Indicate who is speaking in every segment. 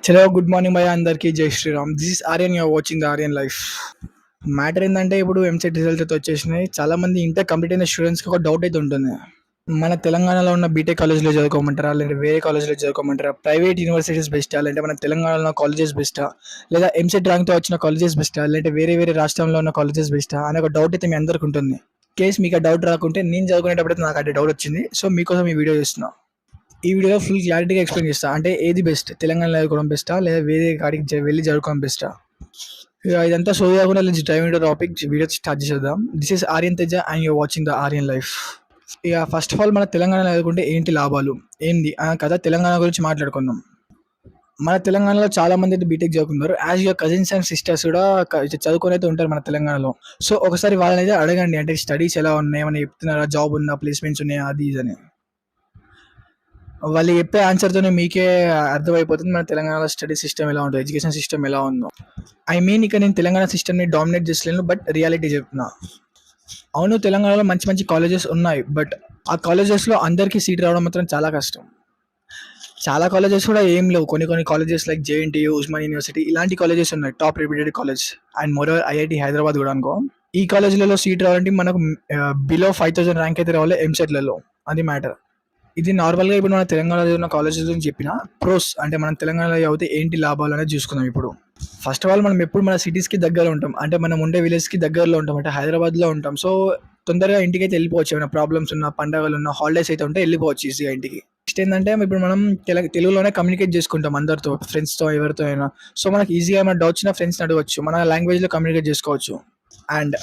Speaker 1: చలో good morning భయ్య అందరికీ జై Shriram. This is Aryan, you are watching the Aryan life. Matter ఏంటంటే ఇప్పుడు ఎంసెట్ రిజల్ట్స్ అయితే వచ్చేసినాయి. చాలా మంది ఇంటర్ కంప్లీట్ అయిన స్టూడెంట్స్కి ఒక డౌట్ అయితే ఉంటుంది. మన తెలంగాణలో ఉన్న బీటెక్ కాలేజ్లో చదువుకోమంటారా, లేదా వేరే కాలేజ్లో చదువుకోమంటారా, ప్రైవేట్ యూనివర్సిటీస్ బెస్టా, లేదంటే మన తెలంగాణలో కాలేజెస్ బెస్టా, లేదా ఎంసెట్ ర్యాంక్తో వచ్చిన కాలేజెస్ బెస్టా, లేదంటే వేరే వేరే రాష్ట్రంలో ఉన్న కాలేజెస్ బెస్టా అనే ఒక డౌట్ అయితే మీ అందరికి ఉంటుంది. కేస్ మీకు ఆ డౌట్ రాకుంటే నేను చదువుకునేటప్పుడు అయితే నాకు అదే డౌట్ వచ్చింది. సో మీకోసం ఈ వీడియో చేస్తున్నా. ఈ వీడియోలో ఫుల్ క్లారిటీగా ఎక్స్ప్లెయిన్ చేస్తా. అంటే ఏది బెస్ట్, తెలంగాణలో చదువుకోవడం బెస్టా, లేదా వేరే కాడికి వెళ్ళి చదువుకోవడం బెస్టా. ఇక ఇదంతా సో కాకుండా నుంచి drive into topic video start చేద్దాం. This is Aryan Teja and you're watching the Aryan life. ఇక ఫస్ట్ ఆఫ్ ఆల్ మన తెలంగాణలో చదువుకుంటే ఏంటి లాభాలు, ఏంది కదా తెలంగాణ గురించి మాట్లాడుకుందాం. మన తెలంగాణలో చాలా మంది అయితే బీటెక్ చదువుకున్నారు. As your cousins and sisters కూడా చదువుకొని అయితే ఉంటారు మన తెలంగాణలో. సో ఒకసారి వాళ్ళని అయితే అడగండి, అంటే స్టడీస్ ఎలా ఉన్నాయి, ఏమైనా చెప్తున్నారా, జాబ్ ఉందా, ప్లేస్మెంట్స్ ఉన్నాయా, అది ఇది అని. వాళ్ళు చెప్పే ఆన్సర్తోనే మీకే అర్థమైపోతుంది మన తెలంగాణలో స్టడీ సిస్టమ్ ఎలా ఉంటుంది, ఎడ్యుకేషన్ సిస్టమ్ ఎలా ఉందో. ఐ మీన్ ఇక నేను తెలంగాణ సిస్టమ్ని డామినేట్ చేసలేను, బట్ రియాలిటీ చెప్తున్నా. అవును, తెలంగాణలో మంచి మంచి కాలేజెస్ ఉన్నాయి, బట్ ఆ కాలేజెస్లో అందరికీ సీట్ రావడం మాత్రం చాలా కష్టం. చాలా కాలేజెస్ కూడా ఏం లేవు. కొన్ని కొన్ని colleges like JNTU, Osman university ఇలాంటి కాలేజెస్ ఉన్నాయి, top reputed college. And moreover IIT Hyderabad కూడా అనుకో. ఈ కాలేజీలలో సీట్ రావాలంటే మనకు బిలో 5000 ర్యాంక్ అయితే రావాలి ఎంసెట్లలో. అది మ్యాటర్. ఇది నార్మల్గా ఇప్పుడు మన తెలంగాణలో ఉన్న కాలేజెస్ గురించి చెప్పిన ప్రోస్, అంటే మనం తెలంగాణలో చదివితే ఏంటి లాభాలు అనేది చూసుకుందాం ఇప్పుడు. ఫస్ట్ ఆఫ్ ఆల్ మనం ఎప్పుడు మన సిటీస్కి దగ్గర ఉంటాం, అంటే మనం ఉండే విలేజ్కి దగ్గరలో ఉంటాం, అంటే హైదరాబాద్లో ఉంటాం. సో తొందరగా ఇంటికి అయితే వెళ్ళిపోవచ్చు. ఏమైనా ప్రాబ్లమ్స్ ఉన్నా, పండగలు ఉన్నా, హాలిడేస్ అయితే ఉంటే వెళ్ళిపోవచ్చు ఈజీగా ఇంటికి. నెక్స్ట్ ఏంటంటే ఇప్పుడు మనం తెలుగులోనే కమ్యూనికేట్ చేసుకుంటాం అందరితో, ఫ్రెండ్స్తో, ఎవరితో అయినా. సో మనకి ఈజీగా ఏమైనా డౌట్స్ ఉన్న ఫ్రెండ్స్ని అడగవచ్చు, మన లాంగ్వేజ్లో కమ్యూనికేట్ చేసుకోవచ్చు. అండ్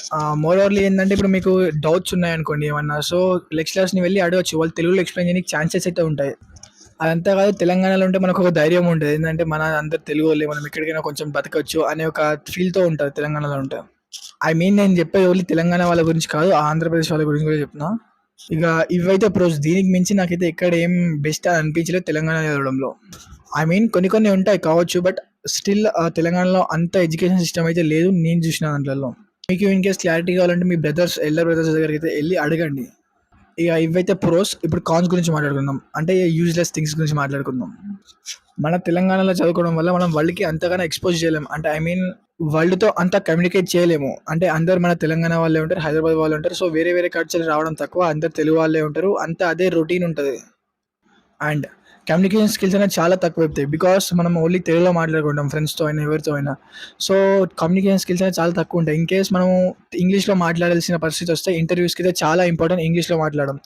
Speaker 1: మోర్ ఓవర్లీ ఏంటంటే ఇప్పుడు మీకు డౌట్స్ ఉన్నాయనుకోండి ఏమన్నా, సో లెక్చరర్స్ని వెళ్ళి అడగచ్చు, వాళ్ళు తెలుగులో ఎక్స్ప్లెయిన్ చేయడానికి ఛాన్సెస్ అయితే ఉంటాయి. అదంతా కాదు, తెలంగాణలో ఉంటే మనకు ఒక ధైర్యం ఉంటుంది, ఏంటంటే మన అందరు తెలుగు వాళ్ళే, మనం ఎక్కడికైనా కొంచెం బతకచ్చు అనే ఒక ఫీల్తో ఉంటుంది తెలంగాణలో ఉంటే. ఐ మీన్ నేను చెప్పేది ఓన్లీ తెలంగాణ వాళ్ళ గురించి కాదు, ఆంధ్రప్రదేశ్ వాళ్ళ గురించి కూడా చెప్తున్నా. ఇక ఇవైతే ప్రోస్. దీనికి మించి నాకైతే ఎక్కడ ఏం బెస్ట్ అని అనిపించలేదు తెలంగాణ చదవడంలో. ఐ మీన్ కొన్ని కొన్ని ఉంటాయి కావచ్చు, బట్ స్టిల్ తెలంగాణలో అంత ఎడ్యుకేషన్ సిస్టమ్ అయితే లేదు నేను చూసిన దాంట్లో. మీకు ఇన్ కేస్ క్లారిటీ కావాలంటే మీ ఎల్డర్ బ్రదర్స్ దగ్గరికి అయితే వెళ్ళి అడగండి. ఇక ఇవైతే ప్రోస్. ఇప్పుడు కాన్స్ గురించి మాట్లాడుకుందాం, అంటే యూజ్లెస్ థింగ్స్ గురించి మాట్లాడుకుందాం. మన తెలంగాణలో చదువుకోవడం వల్ల మనం వరల్డ్కి అంతగానో ఎక్స్పోజ్ చేయలేము, అంటే ఐ మీన్ వరల్డ్తో అంతా కమ్యూనికేట్ చేయలేము. అంటే అందరు మన తెలంగాణ వాళ్ళే ఉంటారు, హైదరాబాద్ వాళ్ళు ఉంటారు. సో వేరే వేరే కల్చర్ రావడం తక్కువ, అందరు తెలుగు వాళ్ళే ఉంటారు, అంతా అదే రొటీన్ ఉంటుంది. అండ్ కమ్యూనికేషన్ స్కిల్స్ అనేది చాలా తక్కువ అవుతాయి, బికాస్ మనం ఓన్లీ తెలుగులో మాట్లాడుకుంటాం ఫ్రెండ్స్తో అయినా ఎవరితో అయినా. సో కమ్యూనికేషన్ స్కిల్స్ అనేది చాలా తక్కువ ఉంటాయి. ఇన్ కేస్ మనం ఇంగ్లీష్లో మాట్లాడాల్సిన పరిస్థితి వస్తే ఇంటర్వ్యూస్కి అయితే చాలా ఇంపార్టెంట్ ఇంగ్లీష్లో మాట్లాడడం.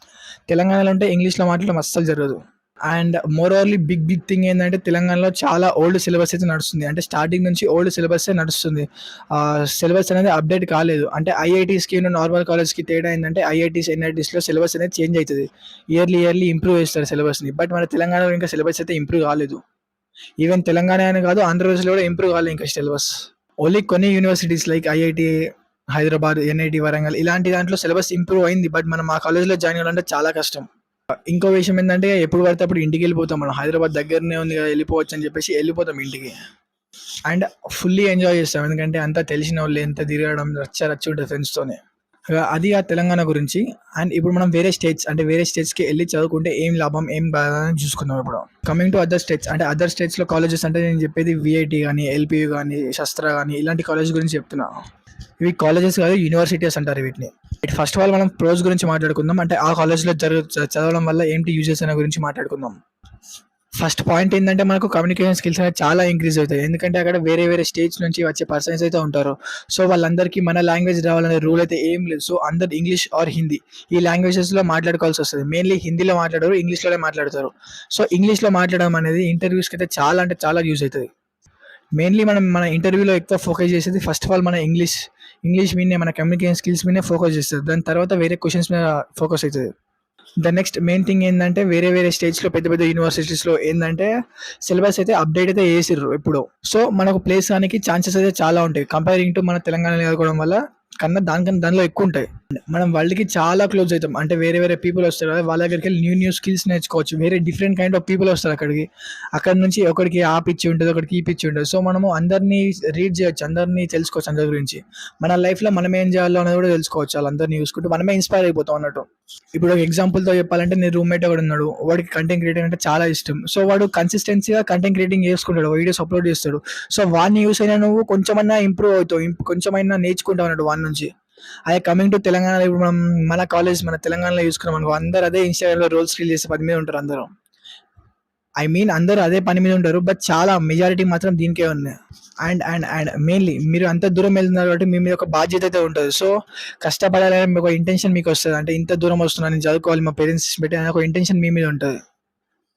Speaker 1: తెలంగాణలో ఉంటే ఇంగ్లీష్లో మాట్లాడడం అస్సలు జరగదు. And more overly big thing ఏంటంటే తెలంగాణలో చాలా ఓల్డ్ సిలబస్ అయితే నడుస్తుంది, అంటే స్టార్టింగ్ నుంచి ఓల్డ్ సిలబస్సే నడుస్తుంది. సిలబస్ అనేది అప్డేట్ కాలేదు. అంటే ఐఐటీస్కి నార్మల్ కాలేజ్కి తేడా ఏంటంటే ఐఐటీస్, ఎన్ఐటీస్లో సిలబస్ అనేది చేంజ్ అవుతుంది. ఇయర్లీ ఇంప్రూవ్ చేస్తారు సిలబస్ని, బట్ మన తెలంగాణలో ఇంకా సిలబస్ అయితే ఇంప్రూవ్ కాలేదు. ఈవెన్ తెలంగాణ అని కాదు, ఆంధ్రప్రదేశ్లో కూడా ఇంప్రూవ్ కాలేదు ఇంకా సిలబస్. ఓన్లీ కొన్ని universities like IIT Hyderabad, NIT Warangal ఇలాంటి దాంట్లో సిలబస్ ఇంప్రూవ్ అయింది, బట్ మనం ఆ కాలేజ్లో జాయిన్ అవ్వాలంటే చాలా కష్టం. ఇంకో విషయం ఏంటంటే ఎప్పుడు పడితే అప్పుడు ఇంటికి వెళ్ళిపోతాం. మనం హైదరాబాద్ దగ్గరనే ఉంది కదా, వెళ్ళిపోవచ్చు అని చెప్పేసి వెళ్ళిపోతాం ఇంటికి. అండ్ ఫుల్లీ ఎంజాయ్ చేస్తాం, ఎందుకంటే అంతా తెలిసిన వాళ్ళు, ఎంత తిరగడం, రచ్చ ఉంటుంది ఫ్రెండ్స్తోనే. అది ఆ తెలంగాణ గురించి. అండ్ ఇప్పుడు మనం వేరే స్టేట్స్, అంటే వేరే స్టేట్స్కి వెళ్ళి చదువుకుంటే ఏం లాభం, ఏం బాధ అని చూసుకుందాం. ఇప్పుడు కమింగ్ టు అదర్ స్టేట్స్, అంటే అదర్ స్టేట్స్లో కాలేజెస్ అంటే నేను చెప్పేది విఐటి కానీ, ఎల్పియు కానీ, శస్త్ర కానీ ఇలాంటి కాలేజ్ గురించి చెప్తున్నా. ఇవి కాలేజెస్ కాదు, యూనివర్సిటీస్ అంటారు వీటిని. ఫస్ట్ ఆఫ్ ఆల్ మనం ప్రోస్ గురించి మాట్లాడుకుందాం, అంటే ఆ కాలేజ్లో చదవడం వల్ల ఏంటి యూజెస్ అనే గురించి మాట్లాడుకుందాం. ఫస్ట్ పాయింట్ ఏంటంటే మనకు కమ్యూనికేషన్ స్కిల్స్ అనేది చాలా ఇంక్రీజ్ అవుతాయి, ఎందుకంటే అక్కడ వేరే వేరే స్టేట్స్ నుంచి వచ్చే పర్సన్స్ అయితే ఉంటారు. సో వాళ్ళందరికీ మన లాంగ్వేజ్ రావాలనే రూల్ అయితే ఏం లేదు. సో అందరు ఇంగ్లీష్ ఆర్ హిందీ ఈ లాంగ్వేజెస్లో మాట్లాడుకోవాల్సి వస్తుంది. మెయిన్లీ హిందీలో మాట్లాడరు, ఇంగ్లీష్లోనే మాట్లాడతారు. సో ఇంగ్లీష్లో మాట్లాడడం అనేది ఇంటర్వ్యూస్కి అయితే చాలా అంటే చాలా యూజ్ అవుతుంది. మెయిన్లీ మనం మన ఇంటర్వ్యూలో ఎక్కువ ఫోకస్ చేసేది ఫస్ట్ ఆఫ్ ఆల్ మన ఇంగ్లీష్ మీదనే, మన కమ్యూనికేషన్ స్కిల్స్ మీదనే ఫోకస్ చేస్తుంది. దాని తర్వాత వేరే క్వశ్చన్స్ మీద ఫోకస్ అవుతుంది. ద నెక్స్ట్ మెయిన్ థింగ్ ఏంటంటే వేరే వేరే స్టేట్స్లో పెద్ద పెద్ద యూనివర్సిటీస్లో ఏంటంటే సిలబస్ అయితే అప్డేట్ అయితే చేసిర్రు ఎప్పుడో. సో మనకు ప్లేస్ దానికి ఛాన్సెస్ అయితే చాలా ఉంటాయి, కంపేరింగ్ టు మన తెలంగాణలో చదువుకోవడం వల్ల కన్నా దానిలో ఎక్కువ ఉంటాయి. మనం వరల్డ్కి చాలా క్లోజ్ అవుతాం, అంటే వేరే వేరే పీపుల్ వస్తారు కదా, వాళ్ళ దగ్గరికి వెళ్ళి న్యూ స్కిల్స్ నేర్చుకోవచ్చు. వేరే డిఫరెంట్ కైండ్ ఆఫ్ పీపుల్ వస్తారు అక్కడికి. అక్కడ నుంచి ఒకరికి ఆ పిచ్చి ఉంటుంది, ఒకరికి ఈ పిచ్చి ఉంటుంది. సో మనము అందరినీ రీడ్ చేయొచ్చు, అందరినీ తెలుసుకోవచ్చు, అందరి గురించి. మన లైఫ్లో మనం ఏం చేయాలో అనేది కూడా తెలుసుకోవచ్చు. వాళ్ళందరినీ చూసుకుంటూ మనమే ఇన్స్పైర్ అయిపోతాం అన్నట్టు. ఇప్పుడు ఒక ఎగ్జాంపుల్‌తో చెప్పాలంటే నీ రూమ్‌మేట్ ఒకడున్నాడు. వాడికి కంటెంట్ క్రియేటింగ్ అంటే చాలా ఇష్టం. సో, వాడు కన్సిస్టెన్సీ‌గా కంటెంట్ క్రియేటింగ్ చేసుకుంటాడు. వీడియోస్ అప్‌లోడ్ చేస్తాడు. సో, వాడిని చూసి అయినా నువ్వు కొంచెమన్నా ఇంప్రూవ్ అవుతావు. కొంచెమైనా నేర్చుకుంటావు అన్నట్టు వాని నుంచి. అదే కమింగ్ టు తెలంగాణలో ఇప్పుడు మనం మన కాలేజ్ మన తెలంగాణలో చూసుకున్నామనుకో అందరూ అదే ఇన్‌స్టాగ్రామ్‌లో రోల్స్ రీల్ చేసే పని మీద ఉంటారు అందరూ. అందరూ అదే పని మీద ఉంటారు. బట్ చాలా మెజారిటీ మాత్రం దీనికే ఉంది. అండ్ మెయిన్‌లీ మీరు అంత దూరం వెళ్తున్నారు కాబట్టి మీ మీద ఒక బాధ్యత అయితే ఉంటది. సో, కష్టపడాలని ఒక ఇంటెన్షన్ మీకొస్తది. అంటే ఇంత దూరం వస్తున్నా నేను చదువుకోవాలి మా పేరెంట్స్ పెట్టి అనే ఒక ఇంటెన్షన్ మీ మీద ఉంటది.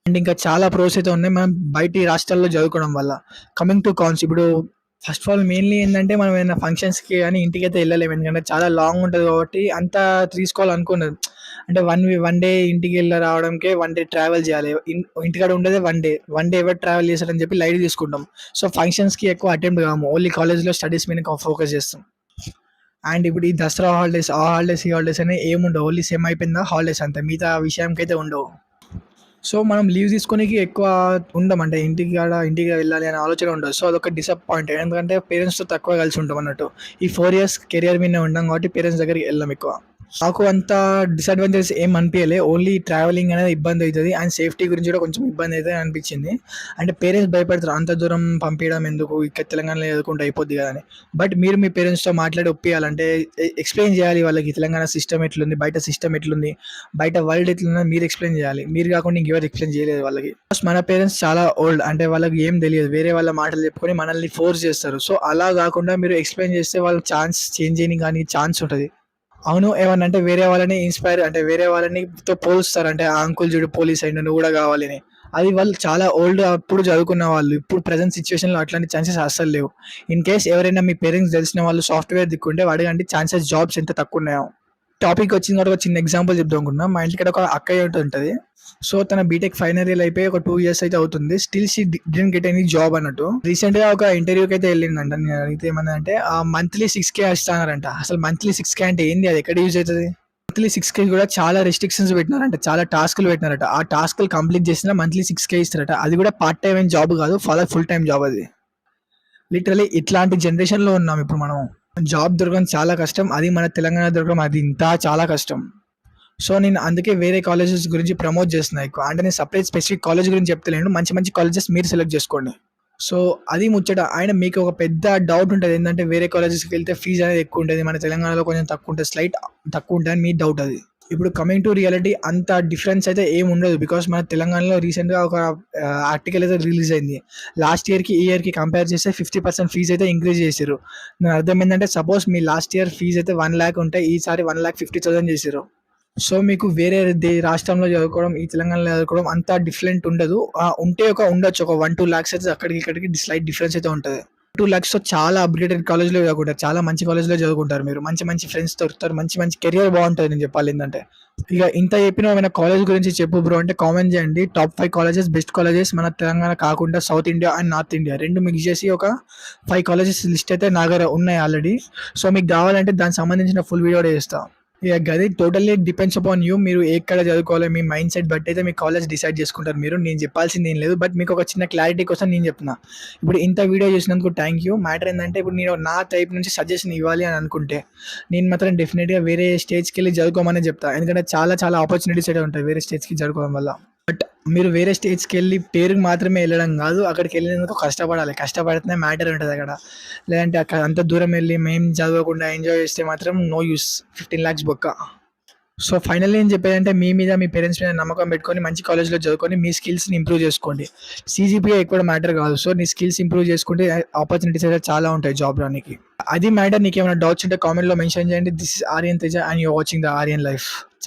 Speaker 1: అండ్ ఇంకా చాలా ప్రోస్ అయితే ఉన్నాయి. మనం బయటి రాష్ట్రాల్లో చదువుకోవడం వల్ల. కమింగ్ టు కాన్స్ ఇప్పుడు ఫస్ట్ ఆఫ్ ఆల్ మెయిన్‌లీ ఏందంటే మనం ఏమైనా ఫంక్షన్స్‌కి గాని ఇంటికైతే ఎళ్ళలేము. ఎందుకంటే చాలా లాంగ్ ఉంటది కాబట్టి అంత తీసుకోవాలనుకోను. అంటే వన్ డే ఇంటికెళ్ళి రావడానికే 1 డే ట్రావెల్ చేయాలి. ఇంటికాడ ఉండేదే 1 డే. 1 డే ఎవరు ట్రావెల్ చేస్తారని చెప్పి లైట్ తీసుకుంటాం. సో, ఫంక్షన్స్‌కి ఎక్కువ అటెంప్ట్ కాము. ఓన్లీ కాలేజ్‌లో స్టడీస్ మీద ఫోకస్ చేస్తాం. అండ్ ఇప్పుడు ఈ దసరా హాలిడేస్, ఆ హాలిడేస్, ఈ హాలిడేస్ అని ఏముండవు. ఓన్లీ సెమ్ అయిపోయిందా హాలిడేస్ అంతే. మిగతా విషయానికైతే ఉండవు. సో, మనం లీవ్ తీసుకోనీకి ఎక్కువ ఉండం. అంటే ఇంటికి వెళ్ళాలి అనే ఆలోచన ఉండదు. సో, అదొక డిసప్పాయింట్. ఎందుకంటే పేరెంట్స్‌తో తక్కువ కలిసి ఉంటాం అన్నట్టు. ఈ 4 ఇయర్స్ కెరియర్ మీదనే ఉంటాం కాబట్టి పేరెంట్స్ దగ్గరికి ఎళ్ళం ఎక్కువ. నాకు అంత డిసడ్వాంటేజెస్ ఏం అనిపియలే. ఓన్లీ ట్రావెలింగ్ అనేది ఇబ్బంది అయితది. అండ్ సేఫ్టీ గురించి కూడా కొంచెం ఇబ్బంది అయితే అనిపించింది. అంటే పేరెంట్స్ భయపడతారు. అంత దూరం పంపియడం ఎందుకు? ఇక్కడ తెలంగాణలో చదువుకుంటే అయిపోద్ది కదా అని. బట్ మీరు మీ పేరెంట్స్‌తో మాట్లాడి ఒప్పియాలి. అంటే ఎక్స్‌ప్లెయిన్ చేయాలి వాళ్ళకి తెలంగాణ సిస్టమ్ ఎట్లుంది? బయట సిస్టమ్ ఎట్లుంది? బయట వరల్డ్ ఎట్లుందని మీరు ఎక్స్‌ప్లెయిన్ చేయాలి. మీరు కాకుండా ఇంకెవరు ఎక్స్‌ప్లెయిన్ చేయలేదు వాళ్ళకి. ఫస్ట్ మన పేరెంట్స్ చాలా ఓల్డ్. అంటే వాళ్ళకి ఏం తెలియదు. వేరే వాళ్ళ మాటలు చెప్పుకొని మనల్ని ఫోర్స్ చేస్తారు. సో, అలా కాకుండా మీరు ఎక్స్‌ప్లెయిన్ చేస్తే వాళ్ళకి చేంజ్ చేయనీకి గాని ఛాన్స్ ఉంటది. అవును. ఏమన్నంటే వేరే వాళ్ళని అంటే వేరే వాళ్ళనితో పోలుస్తారు. అంటే ఆ అంకుల్ చూడు పోలీస్ అయిండు నువ్వు గూడా గావాలని. అది వాళ్ళు చాలా ఓల్డ్ అప్పుడు చదువుకున్న వాళ్ళు. ఇప్పుడు ప్రెజెంట్ సిట్యుయేషన్‌లో అట్లాంటి ఛాన్సెస్ అస్సలు లేవు. ఇన్ కేస్ ఎవరైనా మీ పేరెంట్స్ తెలిసిన వాళ్ళు సాఫ్ట్‌వేర్ దిక్కుంటే అడగండి ఛాన్సెస్ జాబ్స్ ఎంత తక్కువున్నాయో. టాపిక్ వచ్చిన తర్వాత ఒక చిన్న ఎగ్జాంపుల్ చెప్దాం అనుకున్నా. మా ఇంటికాడ ఒక అక్కయ్య ఉంటది. సో, తన బీటెక్ ఫైనల్ ఇయర్ అయిపోయి ఒక 2 ఇయర్స్ అయితే అవుతుంది. Still she didn't get any job అన్నట్టు. రీసెంట్‌గా ఒక ఇంటర్వ్యూకైతే ఎళ్ళిందంట. నేను అడిగితే ఏమన్నదంటే మంత్లీ 6,000 ఇస్తాన్నారంట. అసలు మంత్లీ 6,000 అంటే ఏంది? అది ఎక్కడ యూజ్ అయితది? మంత్లీ 6,000 కూడా చాలా రెస్ట్రిక్షన్స్ పెట్టినారంట. చాలా టాస్క్‌లు పెట్టినారట. ఆ టాస్క్‌లు కంప్లీట్ చేసినా మంత్లీ 6,000 ఇస్తారట. అది కూడా పార్ట్ టైమ్ ఏం జాబ్ కాదు. ఫుల్ టైమ్ జాబ్ అది. లిటరల్లీ ఇట్లాంటి జనరేషన్‌లో ఉన్నాం ఇప్పుడు మనం. జాబ్ దొరకడం చాలా కష్టం. అది మన తెలంగాణ దొరకడం అది ఇంకా చాలా కష్టం. సో, నేను అందుకే వేరే కాలేజెస్ గురించి ప్రమోట్ చేస్తున్నా ఎక్కువ. అంటే నేను సెపరేట్ స్పెసిఫిక్ కాలేజ్ గురించి చెప్తలేను. మంచి మంచి కాలేజెస్ మీరు సెలెక్ట్ చేసుకోండి. సో, అది ముచ్చట. మీకు ఒక పెద్ద డౌట్ ఉంటది. ఏందంటే వేరే కాలేజెస్‌కెళ్తే ఫీజ్ అనేది ఎక్కువుంటది. మన తెలంగాణలో కొంచెం తక్కువుంటది. తక్కువుంటదని మీ డౌట్ అది. ఇప్పుడు కమింగ్ టు రియాలిటీ అంత డిఫరెన్స్ అయితే ఏముండదు. బికాజ్ మన తెలంగాణలో రీసెంట్‌గా ఒక ఆర్టికల్ అయితే రిలీజ్ అయింది. లాస్ట్ ఇయర్‌కి, ఈ ఇయర్‌కి కంపేర్ చేస్తే 50% ఫీజ్ అయితే ఇంక్రీజ్ చేసిర్రు. దాని అర్థం ఏందంటే సపోజ్ మీ లాస్ట్ ఇయర్ ఫీజ్ అయితే 1,00,000 ఉంటే ఈసారి 1,50,000 చేసిర్రు. సో, మీకు వేరే రాష్ట్రంలో చదువుకోవడం, ఈ తెలంగాణలో చదువుకోవడం అంత డిఫరెంట్ ఉండదు. ఉంటే ఉండొచ్చు. ఒక 1, 2 లాక్స్ అయితే అక్కడికి, ఇక్కడికి స్లైట్ డిఫరెన్స్ అయితే ఉంటది. 2 లాక్స్‌తో చాలా అప్‌గ్రేడెడ్ కాలేజ్‌లో చదువుకుంటారు. చాలా మంచి కాలేజ్‌లో చదువుకుంటారు మీరు. మంచి మంచి ఫ్రెండ్స్ దొరుకుతారు. మంచి మంచి కెరియర్ బావుంటది నేను చెప్పాలేందంటే. ఇక ఇంత చెప్పిన ఏమైనా కాలేజ్ గురించి చెప్పు బ్రో అంటే కామెంట్ చేయండి. టాప్ 5 కాలేజెస్, బెస్ట్ కాలేజెస్ మన తెలంగాణ కాకుండా south India and north India 2 mix చేసి ఒక 5 కాలేజెస్ లిస్ట్ అయితే నా దగ్గర ఉన్నాయి ఆల్రెడీ. సో, మీకు కావాలంటే దానికి సంబంధించిన ఫుల్ వీడియో కూడా చేస్తా. గది టోటల్లీ డిపెండ్స్ అపాన్ యూ. మీరు ఎక్కడ చదువుకోవాలి మీ మైండ్ సెట్ బట్టి అయితే మీ కాలేజ్ డిసైడ్ చేసుకుంటారు మీరు. నేను చెప్పాల్సింది ఏం లేదు. బట్ మీకు ఒక చిన్న క్లారిటీ కోసం నేను చెప్తున్నా. ఇప్పుడు ఇంత వీడియో చేసినందుకు థ్యాంక్ యూ. మ్యాటర్ ఏంటంటే ఇప్పుడు నేను నా టైప్ నుంచి సజెషన్ ఇవ్వాలి అని అనుకుంటే నేను మాత్రం డెఫినెట్‌గా వేరే స్టేట్స్‌కెళ్ళి చదువుకోమనే చెప్తా. ఎందుకంటే చాలా చాలా ఆపర్చునిటీస్ అయితే ఉంటాయి వేరే స్టేట్స్‌కి చదువుకోవడం వల్ల. బట్ మీరు వేరే స్టేట్స్‌కెళ్ళి పేరుకి మాత్రమే ఎళ్ళడం గాదు. అక్కడికెళ్ళినందుకు కష్టపడాలి. కష్టపడితేనే మ్యాటర్ ఉంటదక్కడ. లేదంటే అక్కడ అంత దూరం ఎళ్ళి మేము చదవకుండా ఎంజాయ్ చేస్తే మాత్రం నో యూజ్. 15,00,000 బొక్క. సో, ఫైనల్లీ ఏం చెప్పేదంటే మీ మీద, మీ పేరెంట్స్ మీద నమ్మకం పెట్టుకొని మంచి కాలేజ్‌లో చదువుకొని మీ స్కిల్స్‌ని ఇంప్రూవ్ చేసుకోండి. సీజీపీఏ ఎక్కువ మ్యాటర్ కాదు. సో, నీ స్కిల్స్ ఇంప్రూవ్ చేసుకుంటే ఆపర్చునిటీస్ అయితే చాలా ఉంటాయి జాబ్ రానీకి. అది మ్యాటర్. నీకేమైనా డౌట్స్ ఉంటే కామెంట్‌లో మెన్షన్ చేయండి. This is Aryan Teja and you are watching the Aryan life.